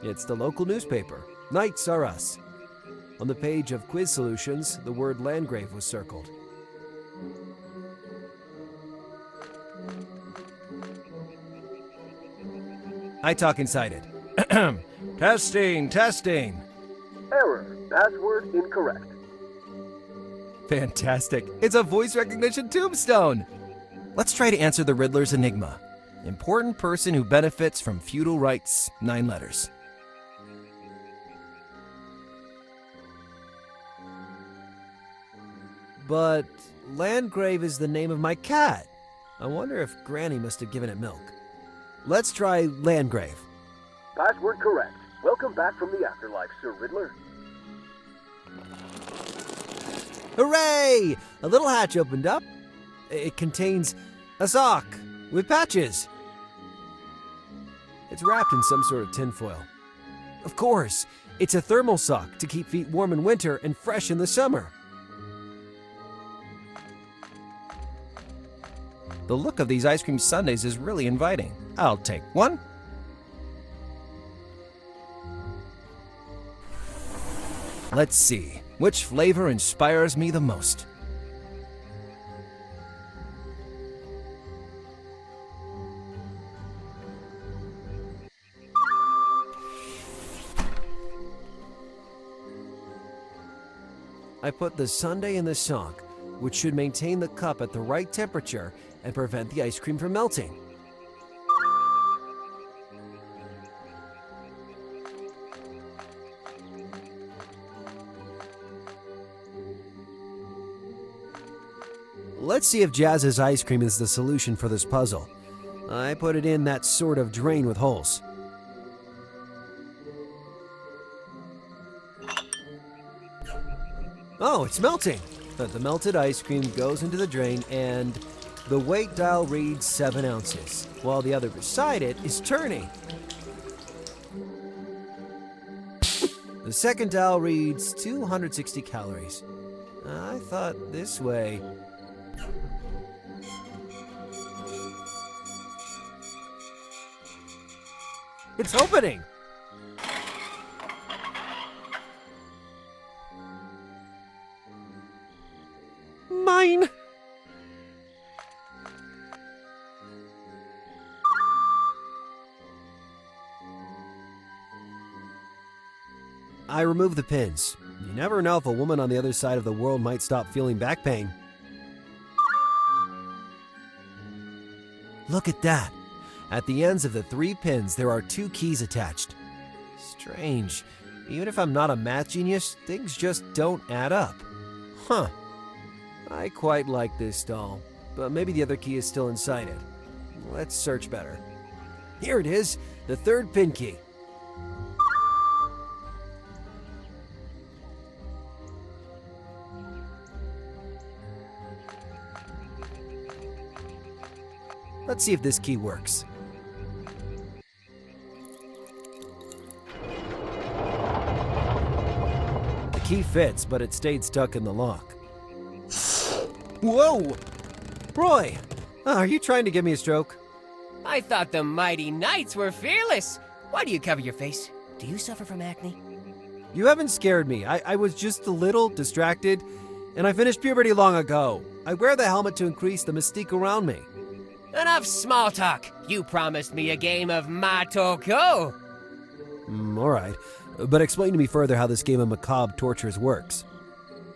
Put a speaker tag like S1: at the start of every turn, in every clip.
S1: It's the local newspaper, Knights Are Us. On the page of Quiz Solutions, the word Landgrave was circled. I talk inside it. Testing.
S2: Error. Password incorrect.
S1: Fantastic. It's a voice recognition tombstone. Let's try to answer the Riddler's enigma. Important person who benefits from feudal rights, 9 letters. But Landgrave is the name of my cat. I wonder if Granny must have given it milk. Let's try Landgrave.
S2: Password correct. Welcome back from the afterlife, Sir Riddler.
S1: Hooray! A little hatch opened up. It contains a sock with patches. It's wrapped in some sort of tinfoil. Of course, it's a thermal sock to keep feet warm in winter and fresh in the summer. The look of these ice cream sundaes is really inviting. I'll take one. Let's see, which flavor inspires me the most? I put the sundae in the sock, which should maintain the cup at the right temperature and prevent the ice cream from melting. Let's see if Jazz's ice cream is the solution for this puzzle. I put it in that sort of drain with holes. Oh, it's melting! The melted ice cream goes into the drain and the weight dial reads 7 ounces, while the other beside it is turning. The second dial reads 260 calories. I thought this way. It's opening! Mine! I remove the pins. You never know if a woman on the other side of the world might stop feeling back pain. Look at that. At the ends of the 3 pins, there are 2 keys attached. Strange. Even if I'm not a math genius, things just don't add up. Huh. I quite like this doll, but maybe the other key is still inside it. Let's search better. Here it is, the 3rd pin key. Let's see if this key works. The key fits, but it stayed stuck in the lock. Whoa! Roy! Are you trying to give me a stroke?
S3: I thought the mighty knights were fearless. Why do you cover your face? Do you suffer from acne?
S1: You haven't scared me. I was just a little distracted, and I finished puberty long ago. I wear the helmet to increase the mystique around me.
S3: Enough small talk. You promised me a game of Matoko.
S1: All right. But explain to me further how this game of macabre tortures works.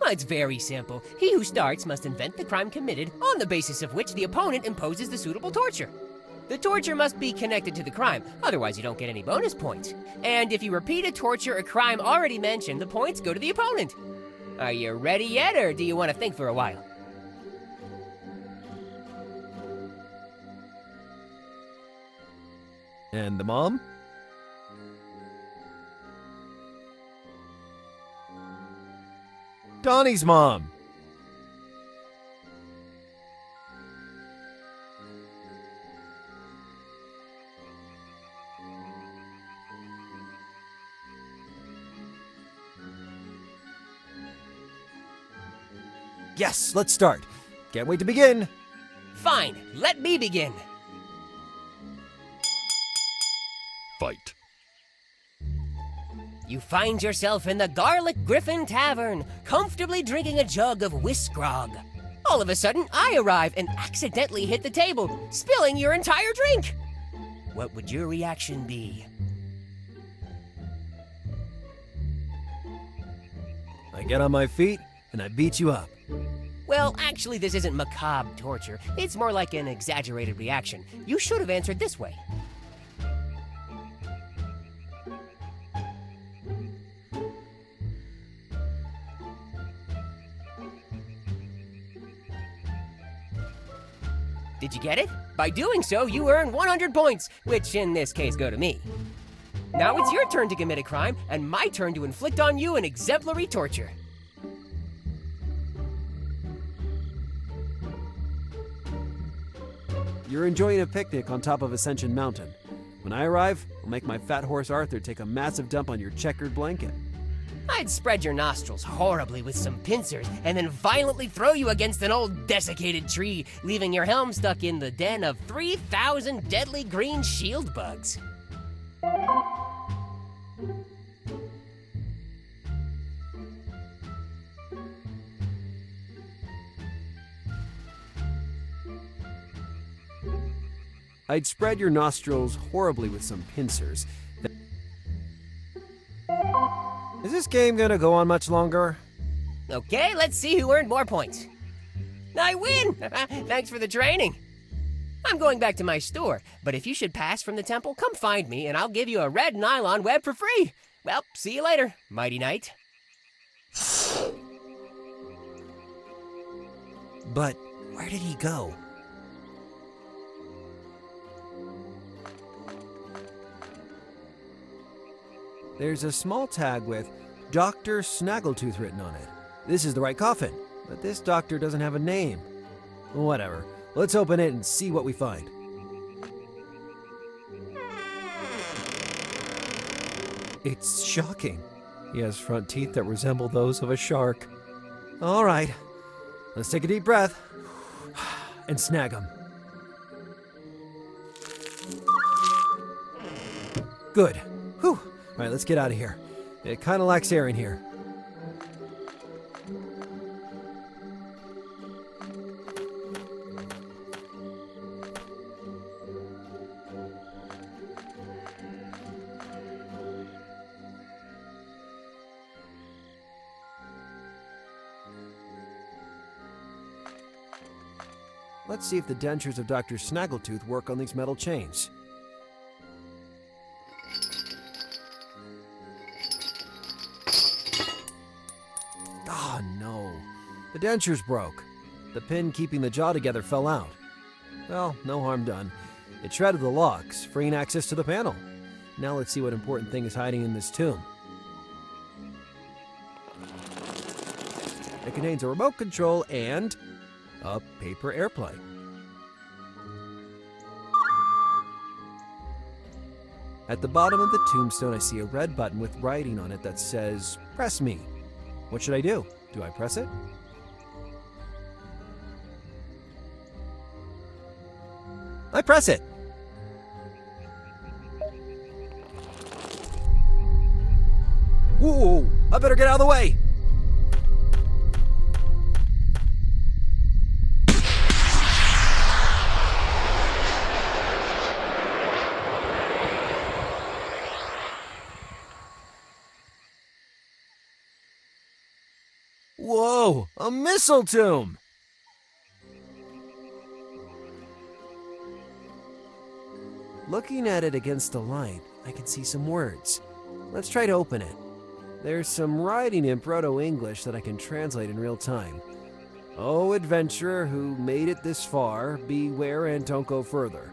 S3: Well, it's very simple. He who starts must invent the crime committed, on the basis of which the opponent imposes the suitable torture. The torture must be connected to the crime, otherwise you don't get any bonus points. And if you repeat a torture or crime already mentioned, the points go to the opponent. Are you ready yet, or do you want to think for a while?
S1: And the mom? Donnie's mom. Yes, let's start. Can't wait to begin.
S3: Fine, let me begin.
S4: Fight.
S3: You find yourself in the Garlic Griffin Tavern, comfortably drinking a jug of whisk grog. All of a sudden, I arrive and accidentally hit the table, spilling your entire drink. What would your reaction be?
S1: I get on my feet and I beat you up.
S3: Well, actually, this isn't macabre torture. It's more like an exaggerated reaction. You should have answered this way. Did you get it? By doing so, you earn 100 points, which in this case go to me. Now it's your turn to commit a crime, and my turn to inflict on you an exemplary torture.
S5: You're enjoying a picnic on top of Ascension Mountain. When I arrive, I'll make my fat horse Arthur take a massive dump on your checkered blanket.
S3: I'd spread your nostrils horribly with some pincers and then violently throw you against an old desiccated tree, leaving your helm stuck in the den of 3,000 deadly green shield bugs.
S5: I'd spread your nostrils horribly with some pincers.
S1: Is this game gonna go on much longer?
S3: Okay, let's see who earned more points. I win! Thanks for the training. I'm going back to my store, but if you should pass from the temple, come find me and I'll give you a red nylon web for free. Well, see you later, Mighty Knight.
S1: But where did he go? There's a small tag with Dr. Snaggletooth written on it. This is the right coffin, but this doctor doesn't have a name. Whatever. Let's open it and see what we find. It's shocking. He has front teeth that resemble those of a shark. All right, let's take a deep breath and snag him. Good. Whew. All right, let's get out of here. It kind of lacks air in here. Let's see if the dentures of Dr. Snaggletooth work on these metal chains. Oh no, the dentures broke. The pin keeping the jaw together fell out. Well, no harm done. It shredded the locks, freeing access to the panel. Now let's see what important thing is hiding in this tomb. It contains a remote control and a paper airplane. At the bottom of the tombstone, I see a red button with writing on it that says, "Press me." What should I do? Do I press it? I press it. Whoa, I better get out of the way. Whoa, a missile tomb! Looking at it against the light, I can see some words. Let's try to open it. There's some writing in Proto-English that I can translate in real time. Oh, adventurer who made it this far, beware and don't go further.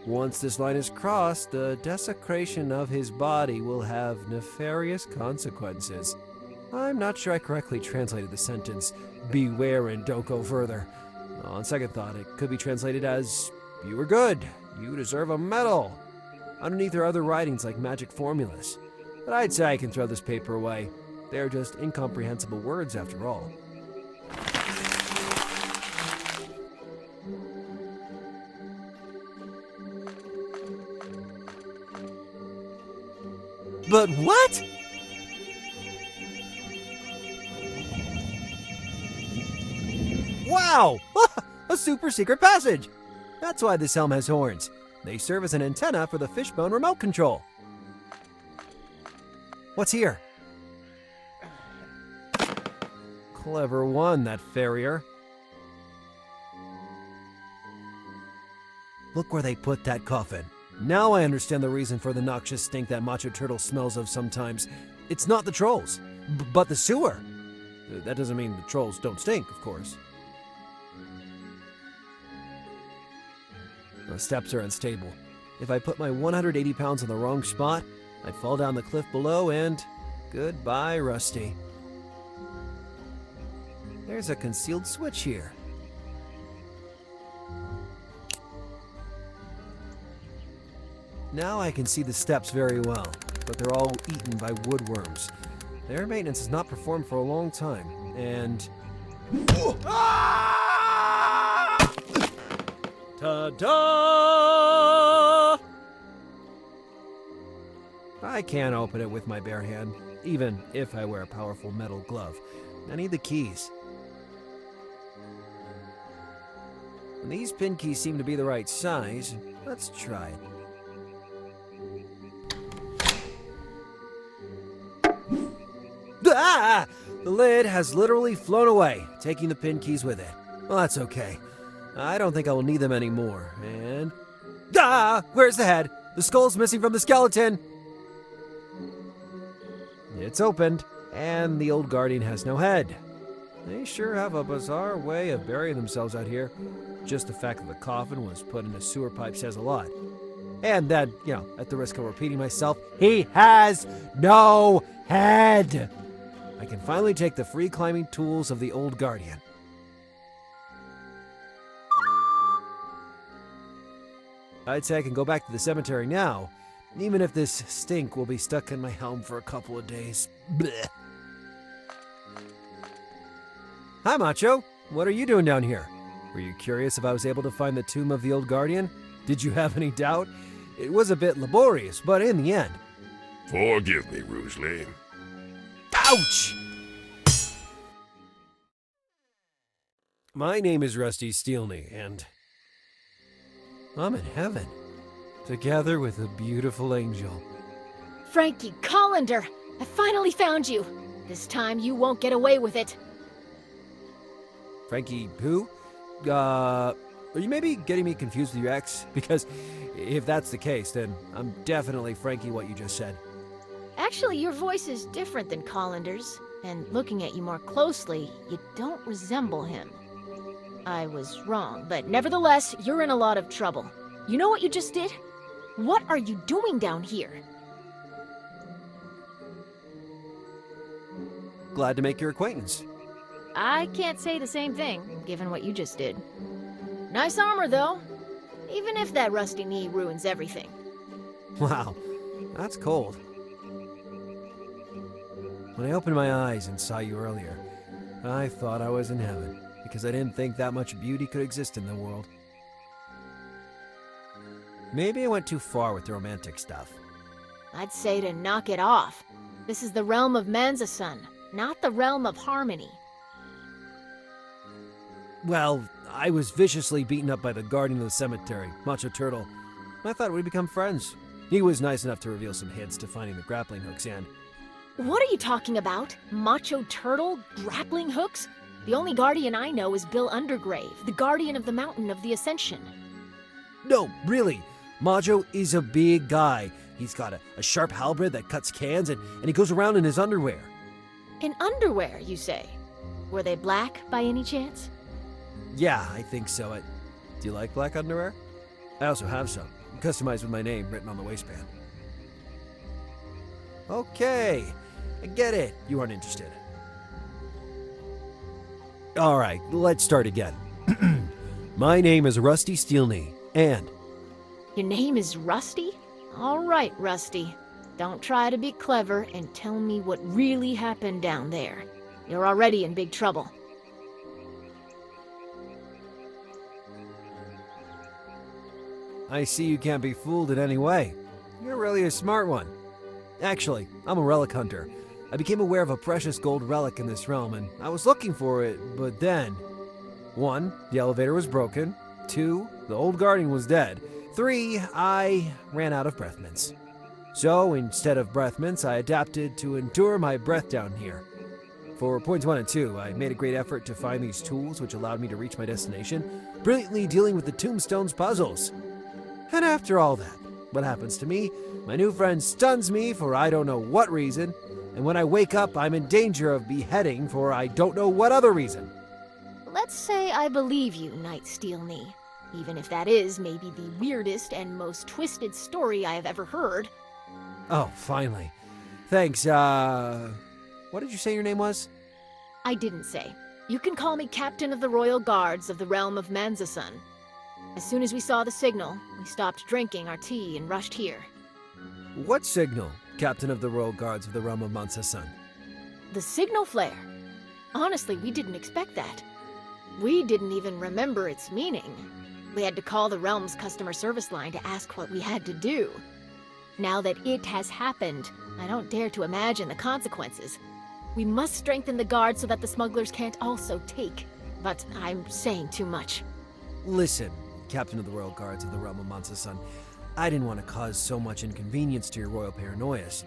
S1: Once this line is crossed, the desecration of his body will have nefarious consequences. I'm not sure I correctly translated the sentence, beware and don't go further. On second thought, it could be translated as, you were good, you deserve a medal. Underneath are other writings like magic formulas. But I'd say I can throw this paper away. They're just incomprehensible words after all. But what? Wow! A super secret passage! That's why this helm has horns. They serve as an antenna for the fishbone remote control. What's here? Clever one, that farrier. Look where they put that coffin. Now I understand the reason for the noxious stink that Macho Turtle smells of sometimes. It's not the trolls, but the sewer. That doesn't mean the trolls don't stink, of course. The steps are unstable. If I put my 180 pounds in the wrong spot, I'd fall down the cliff below and goodbye, Rusty. There's a concealed switch here. Now I can see the steps very well, but they're all eaten by woodworms. Their maintenance is not performed for a long time, and... Ta-da! I can't open it with my bare hand, even if I wear a powerful metal glove. I need the keys. And these pin keys seem to be the right size. Let's try it. Ah! The lid has literally flown away, taking the pin keys with it. Well, that's okay. I don't think I will need them anymore. And... Ah! Where's the head? The skull's missing from the skeleton! It's opened, and the old guardian has no head. They sure have a bizarre way of burying themselves out here. Just the fact that the coffin was put in a sewer pipe says a lot. And then, at the risk of repeating myself, he has no head! I can finally take the free climbing tools of the old guardian. I'd say I can go back to the cemetery now, even if this stink will be stuck in my helm for a couple of days. Blech. Hi, Macho. What are you doing down here? Were you curious if I was able to find the tomb of the old guardian? Did you have any doubt? It was a bit laborious, but in the end...
S4: Forgive me, Roosley.
S1: Ouch! My name is Rusty Steelney, and... I'm in heaven, together with a beautiful angel.
S6: Frankie Collender! I finally found you! This time you won't get away with it.
S1: Frankie who? Are you maybe getting me confused with your ex? Because if that's the case, then I'm definitely Frankie what you just said.
S6: Actually, your voice is different than Collender's, and looking at you more closely, you don't resemble him. I was wrong, but nevertheless, you're in a lot of trouble. You know what you just did? What are you doing down here?
S1: Glad to make your acquaintance.
S6: I can't say the same thing, given what you just did. Nice armor, though. Even if that rusty knee ruins everything.
S1: Wow, that's cold. When I opened my eyes and saw you earlier, I thought I was in heaven, because I didn't think that much beauty could exist in the world. Maybe I went too far with the romantic stuff.
S6: I'd say to knock it off. This is the realm of Manza-san, not the realm of harmony.
S1: Well, I was viciously beaten up by the guardian of the cemetery, Macho Turtle. I thought we'd become friends. He was nice enough to reveal some hints to finding the grappling hooks, and...
S6: What are you talking about? Macho Turtle? Grappling hooks? The only guardian I know is Bill Undergrave, the guardian of the Mountain of the Ascension.
S1: No, really. Macho is a big guy. He's got a sharp halberd that cuts cans, and he goes around in his underwear.
S6: In underwear, you say? Were they black, by any chance?
S1: Yeah, I think so. Do you like black underwear? I also have some, customized with my name written on the waistband. Okay, I get it. You aren't interested. All right, let's start again. My name is Rusty Steelney, and...
S6: Your name is Rusty? All right, Rusty. Don't try to be clever and tell me what really happened down there. You're already in big trouble.
S1: I see you can't be fooled in any way. You're really a smart one. Actually, I'm a relic hunter. I became aware of a precious gold relic in this realm, and I was looking for it, but then... 1. The elevator was broken. 2. The old guardian was dead. 3. I ran out of breath mints. So, instead of breath mints, I adapted to endure my breath down here. For points 1 and 2, I made a great effort to find these tools which allowed me to reach my destination, brilliantly dealing with the tombstone's puzzles. And after all that, what happens to me? My new friend stuns me for I don't know what reason, and when I wake up, I'm in danger of beheading for I don't know what other reason.
S6: Let's say I believe you, Knight Steel Knee. Even if that is maybe the weirdest and most twisted story I have ever heard.
S1: Oh, finally. Thanks, what did you say your name was?
S6: I didn't say. You can call me Captain of the Royal Guards of the Realm of Manza-san. As soon as we saw the signal, we stopped drinking our tea and rushed here.
S1: What signal, Captain of the Royal Guards of the Realm of Manza-san?
S6: The signal flare. Honestly, we didn't expect that. We didn't even remember its meaning. We had to call the realm's customer service line to ask what we had to do. Now that it has happened, I don't dare to imagine the consequences. We must strengthen the guard so that the smugglers can't also take. But I'm saying too much.
S1: Listen, Captain of the Royal Guards of the Realm of Manza-san, I didn't want to cause so much inconvenience to your royal paranoias.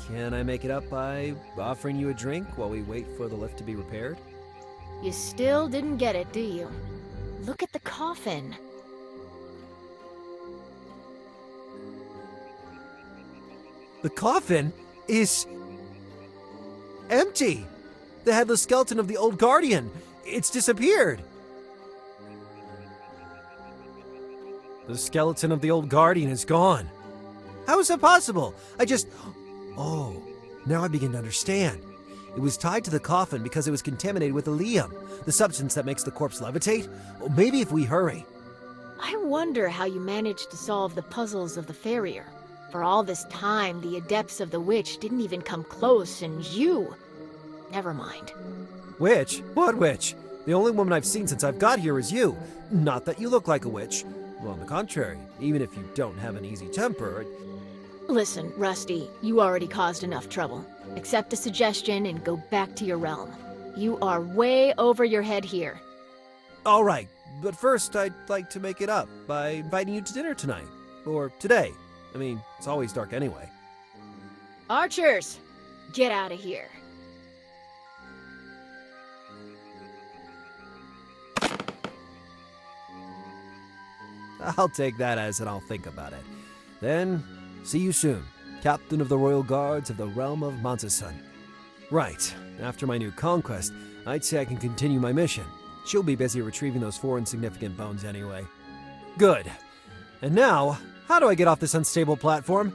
S1: Can I make it up by offering you a drink while we wait for the lift to be repaired?
S6: You still didn't get it, do you? Look at the coffin.
S1: The coffin is... empty! The headless skeleton of the old guardian! It's disappeared! The skeleton of the old guardian is gone. How is that possible? Oh, now I begin to understand. It was tied to the coffin because it was contaminated with Ilium, the substance that makes the corpse levitate. Well, maybe if we hurry.
S6: I wonder how you managed to solve the puzzles of the farrier. For all this time, the adepts of the witch didn't even come close, and you... Never mind.
S1: Witch? What witch? The only woman I've seen since I've got here is you. Not that you look like a witch. Well, on the contrary, even if you don't have an easy temper...
S6: Listen, Rusty, you already caused enough trouble. Accept a suggestion and go back to your realm. You are way over your head here.
S1: All right, but first I'd like to make it up by inviting you to dinner tonight. Or today. I mean, it's always dark anyway.
S6: Archers, get out of here.
S1: I'll take that as and I'll think about it. Then, see you soon, Captain of the Royal Guards of the Realm of Manza-san. Right, after my new conquest, I'd say I can continue my mission. She'll be busy retrieving those 4 insignificant bones anyway. Good. And now, how do I get off this unstable platform?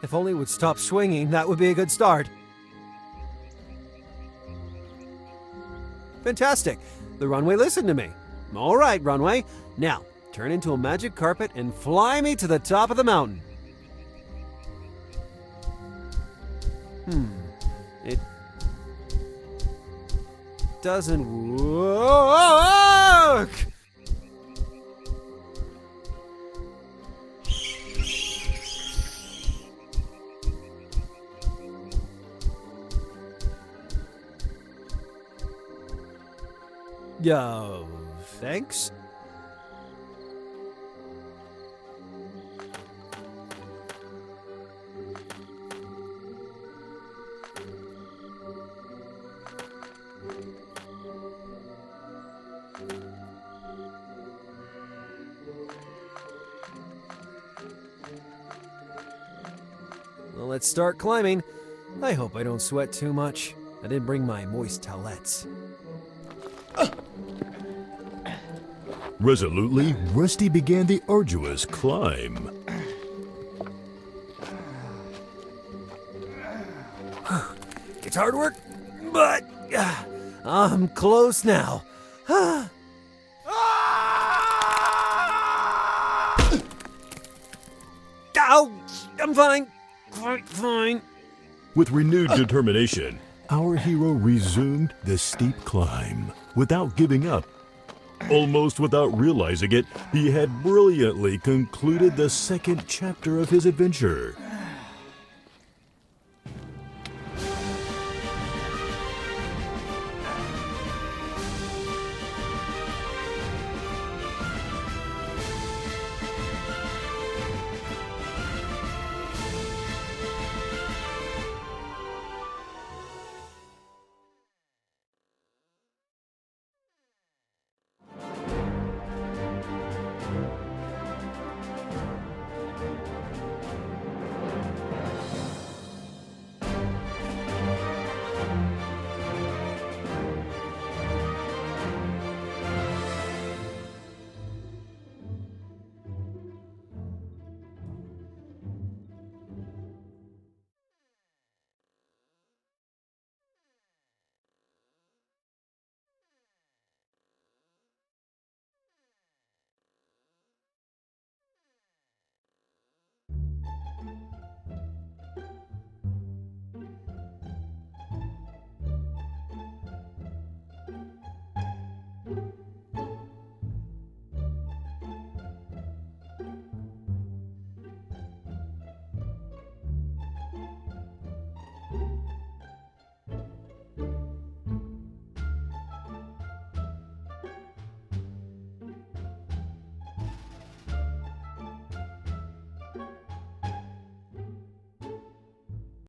S1: If only it would stop swinging, that would be a good start. Fantastic. The runway listened to me. All right, runway. Now, turn into a magic carpet and fly me to the top of the mountain. It doesn't work! Yo, thanks? Well, let's start climbing. I hope I don't sweat too much. I didn't bring my moist towelettes.
S4: Resolutely, Rusty began the arduous climb.
S1: It's hard work, but I'm close now. Ow! I'm fine. Quite fine.
S4: With renewed determination, our hero resumed the steep climb without giving up. Almost without realizing it, he had brilliantly concluded the second chapter of his adventure.